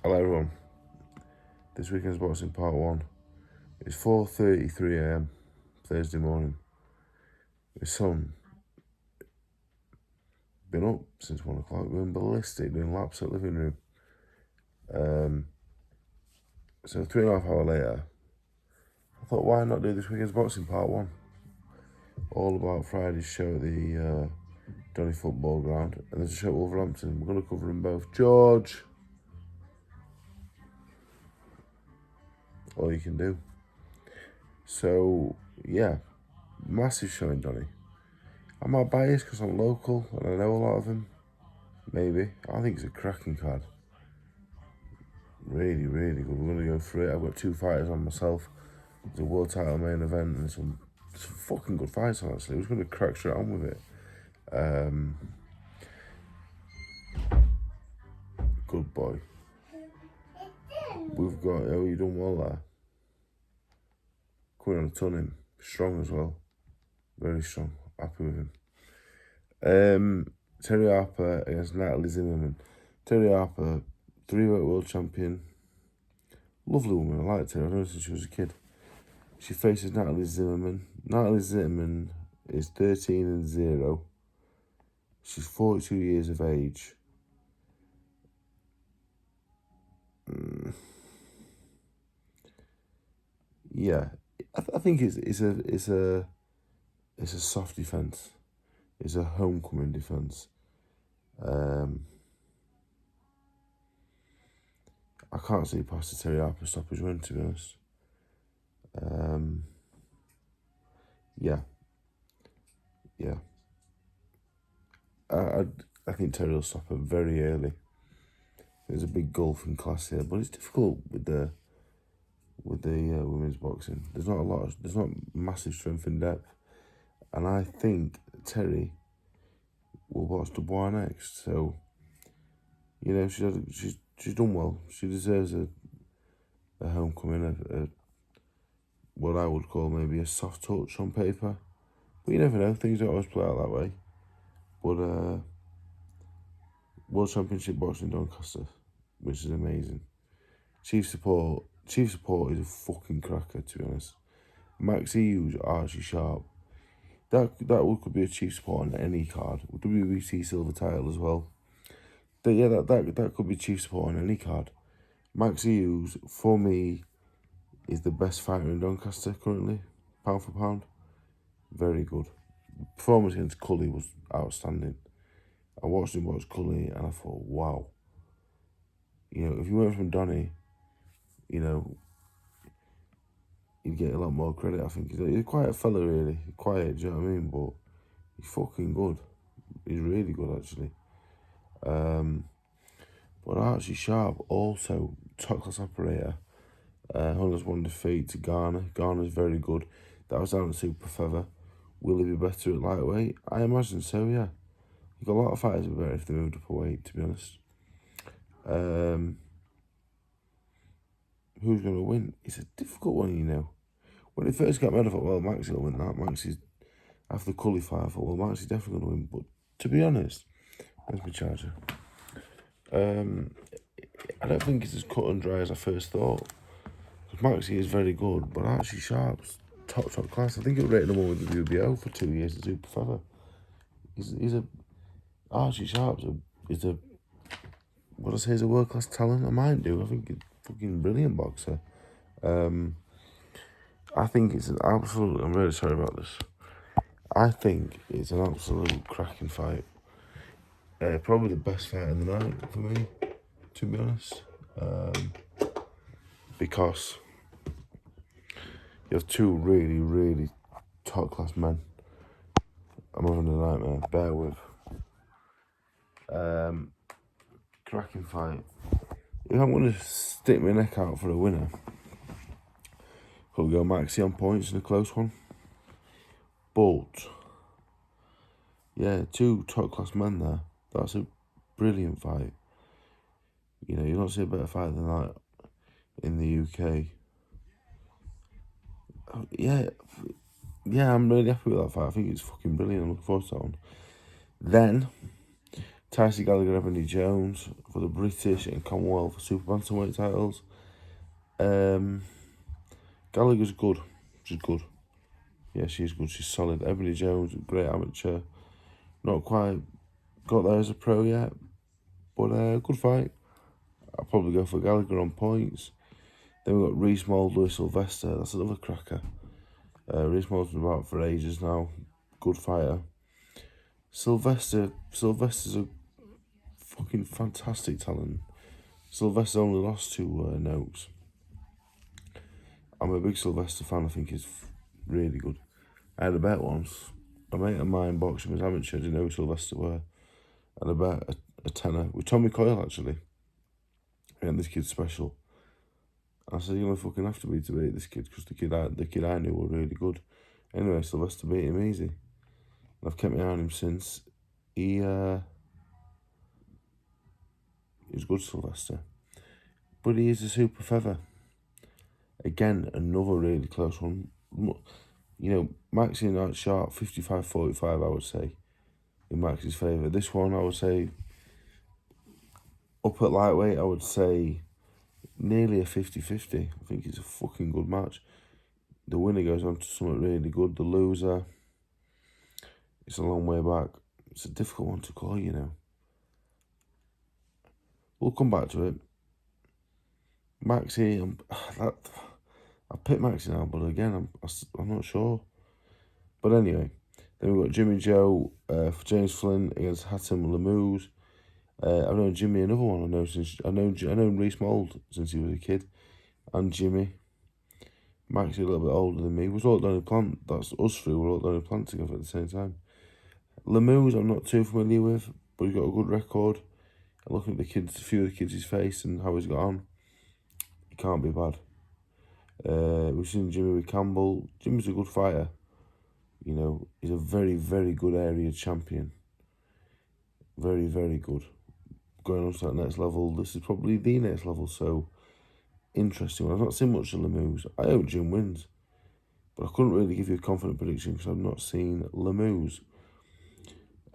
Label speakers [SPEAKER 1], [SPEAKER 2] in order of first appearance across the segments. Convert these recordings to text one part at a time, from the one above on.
[SPEAKER 1] Hello everyone. This weekend's boxing part 1. It's 4:33 AM Thursday morning. My son been up since 1 o'clock, been ballistic, doing laps at living room. So 3.5 hours later, I thought, why not do this weekend's boxing part 1? All about Friday's show at the Donny football ground, and there's a show at Wolverhampton. We're going to cover them both. George! All you can do. So, yeah, massive show in Donny. Am I biased because I'm local and I know a lot of them? Maybe. I think it's a cracking card. Really, really good. We're going to go through it. I've got 2 fighters on myself. There's a world title main event and some fucking good fights, honestly. We're just going to crack straight on with it. Good boy. We've got, oh, you done well there. Coming on a ton him. Strong as well. Very strong. Happy with him. Terry Harper against Natalie Zimmerman. Terry Harper, 3-weight world champion. Lovely woman. I liked her. I know since she was a kid. She faces Natalie Zimmerman. Natalie Zimmerman is 13-0. She's 42 years of age. Yeah, I think it's a soft defense. It's a homecoming defense. I can't see past the Terry Harper stoppage win, to be honest. Yeah. I think Terry will stop her very early. There's a big gulf in class here, but it's difficult with the women's boxing. There's not massive strength in depth, and I think Terry will box Dubois next. So, you know, she's done well. She deserves a homecoming, what I would call maybe a soft touch on paper. But you never know, things don't always play out that way. But World Championship boxing Doncaster, which is amazing. Chief support is a fucking cracker, to be honest. Maxi, Hughes, Archie, Sharp. That could be a chief support on any card. WBC silver title as well. That could be chief support on any card. Maxi Hughes, for me, is the best fighter in Doncaster currently, pound for pound. Very good. Performance against Cully was outstanding. I watched him watch Cully and I thought, wow. You know, if you weren't from Donny, you know, you'd get a lot more credit, I think. He's quite a fella, really. Quiet, do you know what I mean? But he's fucking good. He's really good, actually. But Archie Sharp, also top class operator. Hung us 1 defeat to Garner. Garner's very good. That was down to super feather. Will he be better at lightweight? I imagine so, yeah. You've got a lot of fighters who are better if they moved up a weight, to be honest. Who's going to win? It's a difficult one, you know. When it first got made, I thought, well, Maxi will win that. Maxi's, after the Cully fight, I thought, well, Maxi's definitely going to win. But to be honest, there's my charger. I don't think it's as cut and dry as I first thought. Maxi is very good, but Archie Sharp's top class. I think it rated him with the WBO for 2 years at super feather. Archie Sharp is a what I say is a world class talent. I might do. I think he's a fucking brilliant boxer. I think it's an absolute. I'm really sorry about this. I think it's an absolute cracking fight. Probably the best fight in the night for me, to be honest. Because you have 2 really, really top class men. I'm having a nightmare. Bear with. Cracking fight. If I'm going to stick my neck out for a winner, could go Maxi on points in a close one. But yeah, 2 top class men there. That's a brilliant fight. You know, you don't see a better fight than that in the UK. Yeah, I'm really happy with that fight. I think it's fucking brilliant. I'm looking forward to that one. Then Tyson Gallagher, Ebony Jones for the British and Commonwealth Super Bantamweight titles. Gallagher's good. She's good. Yeah, she's good. She's solid. Ebony Jones, great amateur. Not quite got there as a pro yet, but good fight. I'll probably go for Gallagher on points. Then we've got Reese Mould, Louis Sylvester. That's another cracker. Reese Mould's been about for ages now. Good fighter. Sylvester's a fucking fantastic talent. Sylvester only lost to Noakes. I'm a big Sylvester fan. I think he's really good. I had a bet once. A mate of mine boxing was amateur. Didn't know who Sylvester were. And I bet a tenner with Tommy Coyle actually. And this kid's special. I said, you're gonna fucking have to be to beat this kid because the kid I knew were really good. Anyway, Sylvester beat him easy. And I've kept my eye on him since. He's good, Sylvester. But he is a super feather. Again, another really close one. You know, Maxi and Archie sharp, 55-45, I would say, in Maxi's favour. This one, I would say, up at lightweight, I would say nearly a 50-50. I think it's a fucking good match. The winner goes on to something really good. The loser, it's a long way back. It's a difficult one to call, you know. We'll come back to it. Maxi, I picked Maxi now, but again, I'm not sure. But anyway, then we've got Jimmy Joe for James Flint against Hatem Lamuz. I've known Jimmy, another one I know Reese Mould since he was a kid, and Jimmy. Maxi a little bit older than me. We're all Donny Plant. That's us three. We're all Donny Plant together at the same time. Lamuz, I'm not too familiar with, but he's got a good record. And looking at a few of the kids' face and how he's got on, he can't be bad. We've seen Jimmy with Campbell. Jimmy's a good fighter. You know, he's a very, very good area champion. Very, very good. Going on to that next level, this is probably the next level, so interesting. I've not seen much of Lamuz. I hope Jim wins, but I couldn't really give you a confident prediction because I've not seen Lamuz.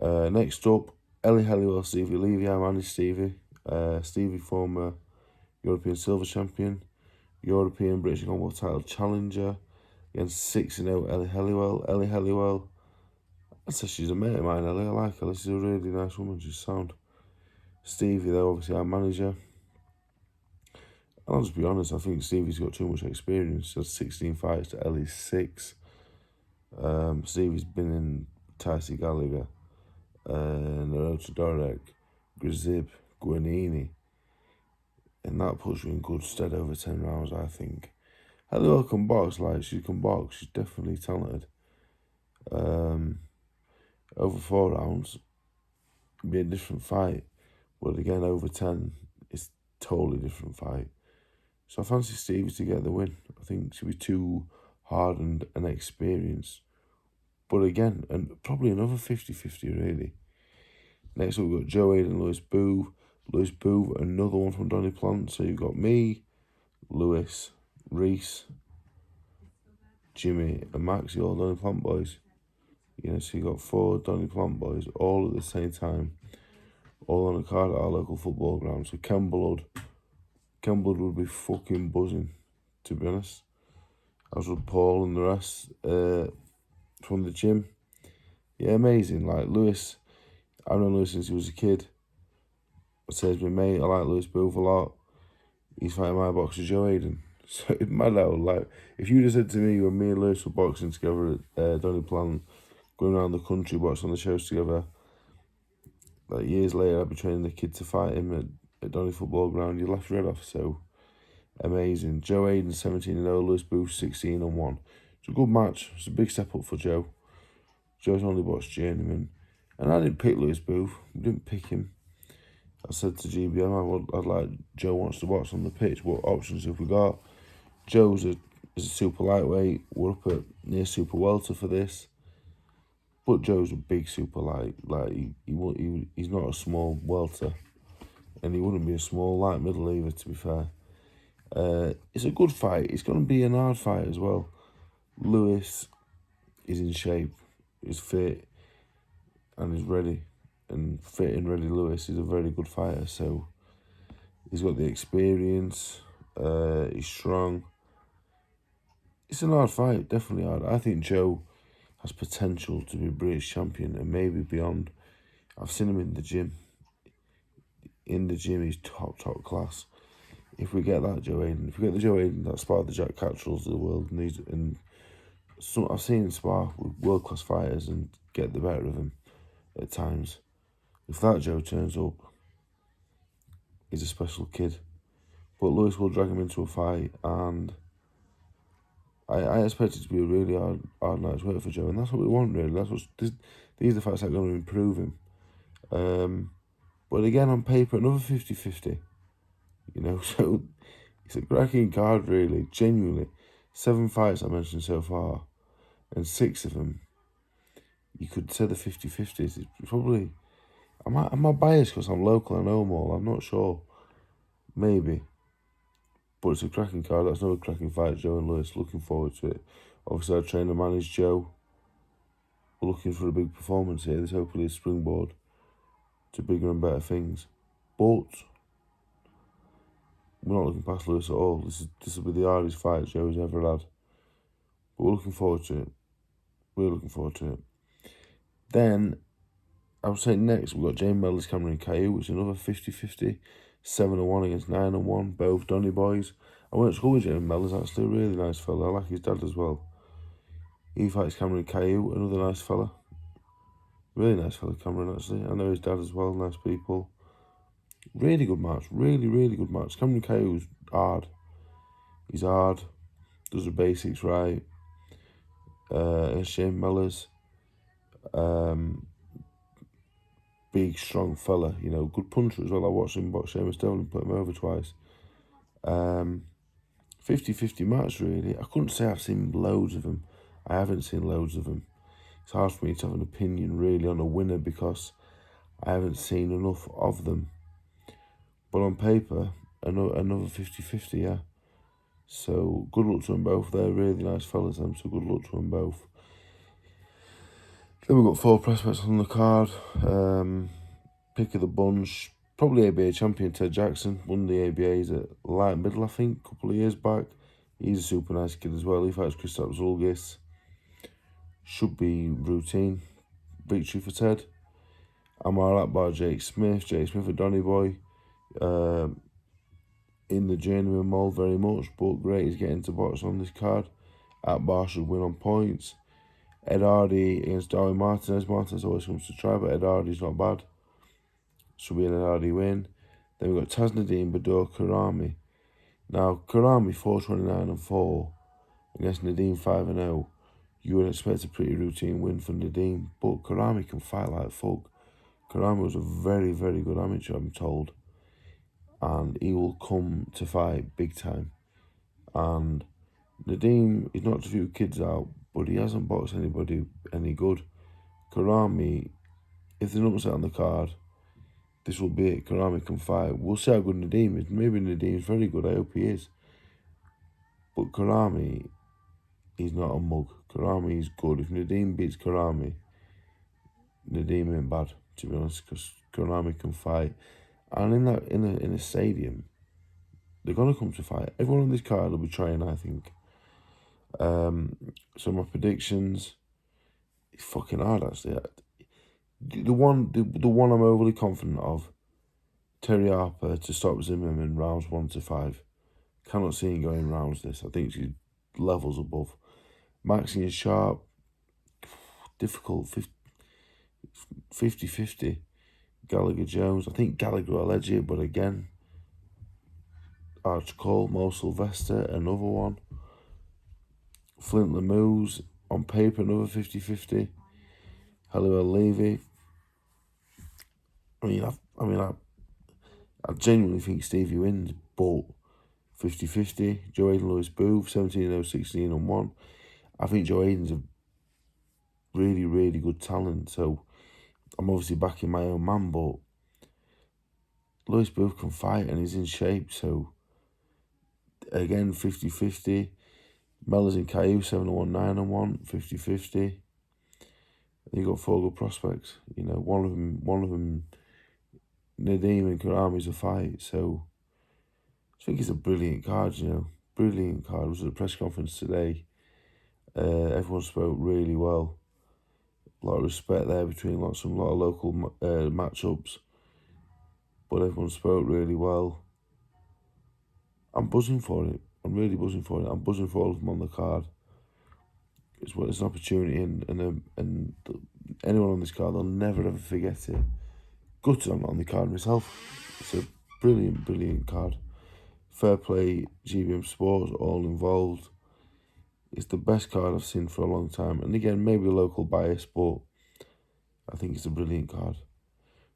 [SPEAKER 1] Next up, Ellie, Hely, Stevie, Levy. I managed Stevie. Stevie, former European silver champion, European British Commonwealth title challenger, against 6-0 Ellie Hely. Ellie Hely, I'd say she's a mate of mine, Ellie. I like her. She's a really nice woman. She's sound. Stevie, though, obviously our manager. And I'll just be honest, I think Stevie's got too much experience. She has 16 fights to Ellie's 6. Stevie's been in Tyson Gallagher, Naruto Dorek, Grzib, Guanini. And that puts her in good stead over 10 rounds, I think. Hely can box, like, she can box. She's definitely talented. Over 4 rounds, it'd be a different fight. But again, over 10, it's a totally different fight. So I fancy Stevie to get the win. I think she'll be too hardened and experienced. But again, and probably another 50-50 really. Next up, we've got Joe Aiden, Lewis Boo. Lewis Boo, another one from Donny Plant. So you've got me, Lewis, Reese, Jimmy and Maxi, all Donny Plant boys. You know, so you got 4 Donny Plant boys all at the same time. All on a card at our local football ground. So Ken Blood would be fucking buzzing, to be honest. As would Paul and the rest from the gym. Yeah, amazing. Like Lewis, I've known Lewis since he was a kid. I say he's my mate. I like Lewis Booth a lot. He's fighting my boxer Joe Aiden. So it's mad out. Like, if you'd have said to me when me and Lewis were boxing together at Donny Plant, going around the country, watching the shows together, like years later, I'd be training the kid to fight him at Donny Football Ground. You laughed your head off. So amazing. Joe Aiden 17-0, Lewis Booth 16-1. It's a good match. It's a big step up for Joe. Joe's only boxed journeyman, and I didn't pick Lewis Booth. I didn't pick him. I said to GBM, I'd like Joe wants to box on the pitch. What options have we got? Joe's is a super lightweight. We're up at near super welter for this. But Joe's a big super light. Like he's not a small welter, and he wouldn't be a small light middle either. To be fair, it's a good fight. It's going to be an hard fight as well. Lewis is in shape, is fit, and is ready. and fit in ready Leis is a very good fighter, so he's got the experience, he's strong. It's an hard fight, definitely hard. I think Joe has potential to be British champion and maybe beyond. I've seen him in the gym. In the gym, he's top class. If we get that Joe Hayden, if we get the Joe Hayden that sparred the Jack Cattralls of the world, and I've seen him spar with world-class fighters and get the better of him at times. If that Joe turns up, he's a special kid. But Leis will drag him into a fight, and I expect it to be a really hard night's work for Joe, and that's what we want, really. These are the fights that are going to improve him. But again, on paper, another 50-50. So it's a cracking card, really, genuinely. 7 fights I mentioned so far, and 6 of them, you could say the 50-50s. It's probably, am I biased because I'm local, I know them all? I'm not sure. Maybe. But it's a cracking card. That's another cracking fight, Joe and Leis. Looking forward to it. Obviously, I train and manage Joe. We're looking for a big performance here. There's hopefully a springboard to bigger and better things. But we're not looking past Leis at all. This will be the hardest fight Joe's ever had. But we're looking forward to it. We're looking forward to it. Then, I would say next, we've got James Mellors, Cameron Caillou, which is another 50-50. 7-1 against 9-1, both Donny boys. I went to school with James Mellors, actually, a really nice fella. I like his dad as well. He fights Cameron Caillou, another nice fella. Really nice fella, Cameron, actually. I know his dad as well, nice people. Really good match, really good match. Cameron Caillou's hard. He's hard, does the basics right. Against James Mellors. Big, strong fella, good puncher as well. I watched him box Seamus Devlin, put him over twice. 50-50 match, really. I couldn't say I've seen loads of them. I haven't seen loads of them. It's hard for me to have an opinion, really, on a winner because I haven't seen enough of them. But on paper, another 50-50, yeah. So, good luck to them both. They're really nice fellas, so good luck to them both. Then we've got 4 prospects on the card. Pick of the bunch, probably ABA champion Ted Jackson. Won the ABAs at light middle, I think, a couple of years back. He's a super nice kid as well. He fights Kristaps Zulgis. Should be routine victory for Ted. Amar Akbar, Jake Smith a Donny boy. In the journeyman mould very much, but great he's getting to box on this card. Akbar should win on points. Ed Hardy against Darwin Martinez. Martinez always comes to try, but Ed Hardy's not bad. Should be an Ed Hardy win. Then we've got Taz Nadeem, Bador Karami. Now, Karami 4-29-4 against Nadeem 5-0. You would expect a pretty routine win for Nadeem, but Karami can fight like fuck. Karami was a very, very good amateur, I'm told. And he will come to fight big time. And Nadeem, he's knocked a few kids out, but he hasn't boxed anybody any good. Karami, if there's an upset on the card, this will be it. Karami can fight. We'll see how good Nadeem is. Maybe Nadeem's very good. I hope he is. But Karami, he's not a mug. Karami is good. If Nadeem beats Karami, Nadeem ain't bad, to be honest, because Karami can fight. And in a stadium, they're gonna come to fight. Everyone on this card will be trying, I think. So my predictions, it's fucking hard actually. The one I'm overly confident of, Terry Harper to stop Zimmerman rounds 1 to 5. Cannot see him going rounds this. I think she's levels above. Maxi and Sharp, difficult, 50-50. Gallagher Jones, I think Gallagher will edge it, but again, Archie Cole, Mo Sylvester, another one. Flint Lemuse, on paper, another 50-50. Hely Levy. I genuinely think Stevie wins, but 50-50. Joe Hayden, Lewis Booth, 17-0, 16-1. I think Joe Hayden's a really, really good talent, so I'm obviously backing my own man, but Lewis Booth can fight and he's in shape, so again, 50-50. Mellors and Caillou, 7-1, 9-1, 50-50. And you got 4 good prospects. You know, one of them, Nadeem and Karami's a fight. So I think it's a brilliant card. You know, brilliant card. I was at a press conference today. Everyone spoke really well. A lot of respect there between a lot of local matchups. But everyone spoke really well. I'm buzzing for it. I'm really buzzing for it. I'm buzzing for all of them on the card. It's an opportunity, and anyone on this card, they'll never ever forget it. Gutted I'm not on the card myself. It's a brilliant, brilliant card. Fair play, GBM Sports, all involved. It's the best card I've seen for a long time. And again, maybe a local bias, but I think it's a brilliant card.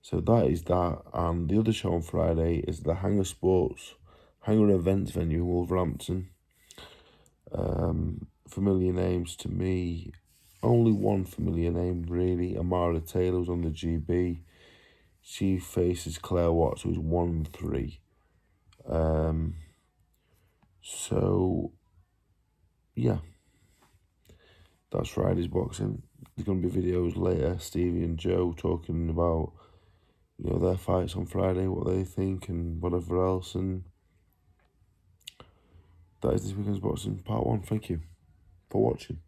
[SPEAKER 1] So that is that. And the other show on Friday is the Hangar Events venue in Wolverhampton. Familiar names to me. Only one familiar name, really. Amara Taylor's on the GB. She faces Claire Watts, who's 1-3. So, yeah. That's Friday's boxing. There's going to be videos later, Stevie and Joe talking about, you know, their fights on Friday, what they think and whatever else. And that is this weekend's boxing part 1. Thank you for watching.